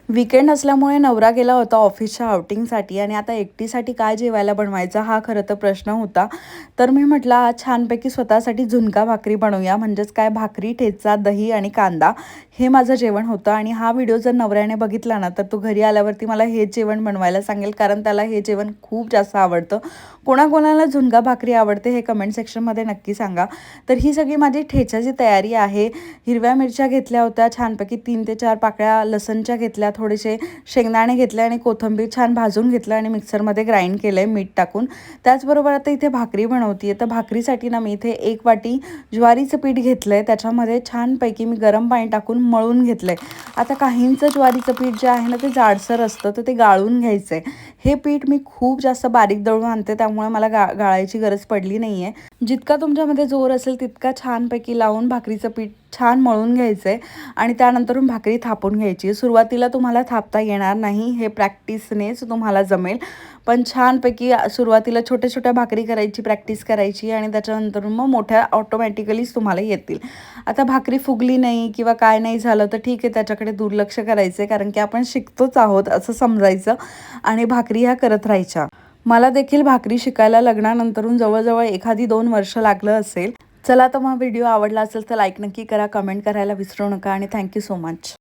Weekend असल्यामुळे नवरा गेला होता ऑफिसच्या आउटिंगसाठी आणि आता एकटीसाठी काय जेवायला बनवायचा हा खरं तर प्रश्न होता. तर मी म्हटलं आज छानपैकी स्वतःसाठी झुणका भाकरी बनवूया. म्हणजेच काय भाकरी, ठेचा, दही आणि कांदा हे माझं जेवण होतं. आणि हा व्हिडिओ जर नवऱ्याने बघितला ना तर तो घरी आल्यावरती मला हेच जेवण बनवायला सांगेल, कारण त्याला हे जेवण खूप जास्त आवडतं. कोणाकोणाला झुणका भाकरी आवडते हे कमेंट सेक्शनमध्ये नक्की सांगा. तर ही सगळी माझी ठेच्याची तयारी आहे. हिरव्या मिरच्या घेतल्या होत्या छानपैकी 3 ते 4 पाकळ्या लसणच्या घेतल्या, थोडेसे शेंगदाणे घेतले आणि कोथिंबीर छान भाजून घेतलं आणि मिक्सरमध्ये ग्राइंड केलं आहे मीठ टाकून. त्याचबरोबर आता इथे भाकरी बनवते आहे. तर भाकरीसाठी ना मी इथे 1 वाटी ज्वारीचं पीठ घेतलं आहे. त्याच्यामध्ये छानपैकी मी गरम पाणी टाकून मळून घेतलं आहे. आता काहींचं ज्वारीचं पीठ जे आहे ना ते जाडसर असतं, तर ते गाळून घ्यायचं आहे. हे पीठ मी खूप जास्त बारीक दळून आणते, त्यामुळे मला गाळायची गरज पडली नाही आहे. जितका तुमच्यामध्ये जोर असेल तितका छानपैकी लावून भाकरीचं पीठ छान मळून घ्यायचं आहे आणि त्यानंतरून भाकरी थापून घ्यायची. सुरुवातीला तुम्हाला थापता येणार नाही, हे प्रॅक्टिसनेच तुम्हाला जमेल. पण छानपैकी सुरुवातीला छोट्या छोट्या भाकरी करायची, प्रॅक्टिस करायची आणि त्याच्यानंतर मग मोठ्या ऑटोमॅटिकलीच तुम्हाला येतील. आता भाकरी फुगली नाही किंवा काय नाही झालं तर ठीक आहे, त्याच्याकडे दुर्लक्ष करायचं आहे, कारण की आपण शिकतोच आहोत असं समजायचं आणि भाकरी ह्या करत राहायच्या. मला देखील भाकरी शिकायला लग्नानंतरून जवळजवळ 1-2 वर्ष लागलं असेल. चला तर मग व्हिडिओ आवडला असेल तर लाईक नक्की करा, कमेंट करायला विसरू नका आणि थँक्यू सो मच.